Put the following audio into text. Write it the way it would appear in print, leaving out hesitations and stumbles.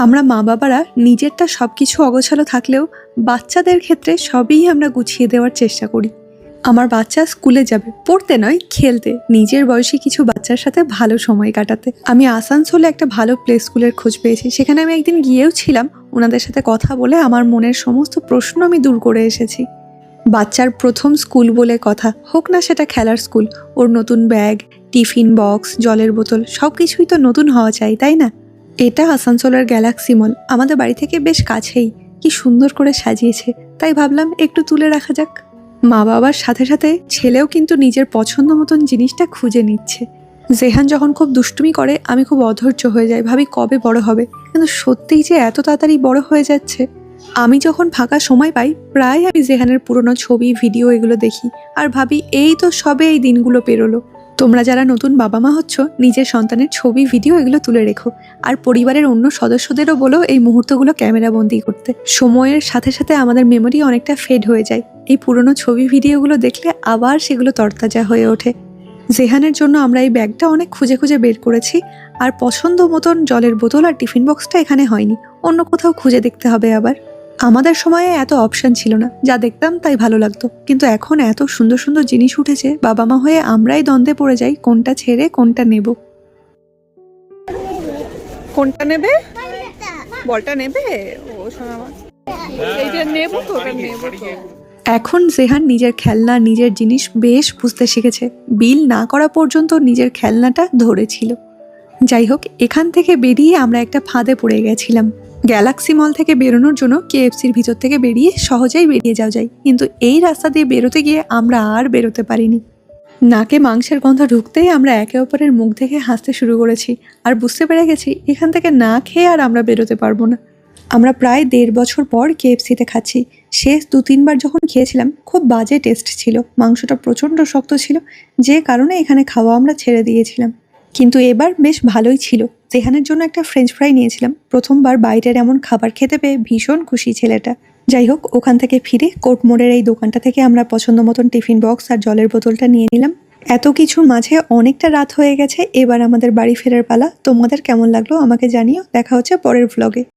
আমরা মা বাবারা নিজেরটা সবকিছু অগোছালো থাকলেও বাচ্চাদের ক্ষেত্রে সবই আমরা গুছিয়ে দেওয়ার চেষ্টা করি। আমার বাচ্চা স্কুলে যাবে, পড়তে নয় খেলতে, নিজের বয়সী কিছু বাচ্চার সাথে ভালো সময় কাটাতে। আমি আসানসোলে একটা ভালো প্লে স্কুলের খোঁজ পেয়েছি, সেখানে আমি একদিন গিয়েও ছিলাম। ওনাদের সাথে কথা বলে আমার মনের সমস্ত প্রশ্ন আমি দূর করে এসেছি। বাচ্চার প্রথম স্কুল বলে কথা, হোক না সেটা খেলার স্কুল, ওর নতুন ব্যাগ, টিফিন বক্স, জলের বোতল সব কিছুই তো নতুন হওয়া চাই, তাই না? এটা আসানসোলের গ্যালাক্সি মল, আমাদের বাড়ি থেকে বেশ কাছেই। কি সুন্দর করে সাজিয়েছে, তাই ভাবলাম একটু তুলে রাখা যাক। মা বাবার সাথে সাথে ছেলেও কিন্তু নিজের পছন্দ মতন জিনিসটা খুঁজে নিচ্ছে। জেহান যখন খুব দুষ্টুমি করে আমি খুব অধৈর্য হয়ে যাই, ভাবি কবে বড় হবে, কিন্তু সত্যিই যে এত তাড়াতাড়ি বড় হয়ে যাচ্ছে। আমি যখন ফাঁকা সময় পাই প্রায় আমি জেহানের পুরনো ছবি ভিডিও এগুলো দেখি আর ভাবি এই তো সবে এই দিনগুলো পেরোলো। তোমরা যারা নতুন বাবা মা হচ্ছ, নিজের সন্তানের ছবি ভিডিও এগুলো তুলে রেখো, আর পরিবারের অন্য সদস্যদেরও বলো এই মুহূর্তগুলো ক্যামেরাবন্দি করতে। সময়ের সাথে সাথে আমাদের মেমোরি অনেকটা ফেড হয়ে যায়, এই পুরনো ছবি ভিডিওগুলো দেখলে আবার সেগুলো তরতাজা হয়ে ওঠে। জেহানের জন্য আমরা এই ব্যাগটা অনেক খুঁজে খুঁজে বের করেছি, আর পছন্দ মতন জলের বোতল আর টিফিন বক্সটা এখানে হয়নি, অন্য কোথাও খুঁজে দেখতে হবে আবার। আমাদের সময়ে এত অপশন ছিল না, যা দেখতাম তাই ভালো লাগতো, কিন্তু এখন এত সুন্দর সুন্দর জিনিস উঠেছে, বাবা মা হয়ে আমরাই দ্বন্দ্বে পড়ে যাই কোনটা ছেড়ে কোনটা নেব। কোনটা নেবে? বলটা নেবে? ও শোনা, এইটা নেব তো, ওটা নেব তো। এখন জেহান নিজের খেলনা, নিজের জিনিস বেশ বুঝতে শিখেছে। বিল না করা পর্যন্ত নিজের খেলনাটা ধরেছিল। যাই হোক, এখান থেকে বেরিয়ে আমরা একটা ফাঁদে পড়ে গেছিলাম। গ্যালাক্সি মল থেকে বেরোনোর জন্য কেএফসির ভিতর থেকে বেরিয়ে সহজেই বেরিয়ে যাওয়া যায়, কিন্তু এই রাস্তা দিয়ে বেরোতে গিয়ে আমরা আর বেরোতে পারিনি। নাকে মাংসের গন্ধ ঢুকতেই আমরা একে অপরের মুখ দেখে হাসতে শুরু করেছি, আর বুঝতে পেরে গেছি এখান থেকে না খেয়ে আর আমরা বেরোতে পারবো না। আমরা প্রায় 1.5 বছর পর কেএফসিতে খাচ্ছি। শেষ 2-3 বার যখন খেয়েছিলাম খুব বাজে টেস্ট ছিল, মাংসটা প্রচণ্ড শক্ত ছিল, যে কারণে এখানে খাওয়া আমরা ছেড়ে দিয়েছিলাম। কিন্তু এবার বেশ ভালোই ছিল। জেহানের জন্য একটা ফ্রেঞ্চ ফ্রাই নিয়েছিলাম, প্রথমবার বাইরের এমন খাবার খেতে পেয়ে ভীষণ খুশি ছেলেটা। যাই হোক, ওখান থেকে ফিরে কোর্ট মোড়ের এই দোকানটা থেকে আমরা পছন্দ মতন টিফিন বক্স আর জলের বোতলটা নিয়ে নিলাম। এত কিছুর মাঝে অনেকটা রাত হয়ে গেছে, এবার আমাদের বাড়ি ফেরার পালা। তোমাদের কেমন লাগলো আমাকে জানিও, দেখা হচ্ছে পরের ভ্লগে।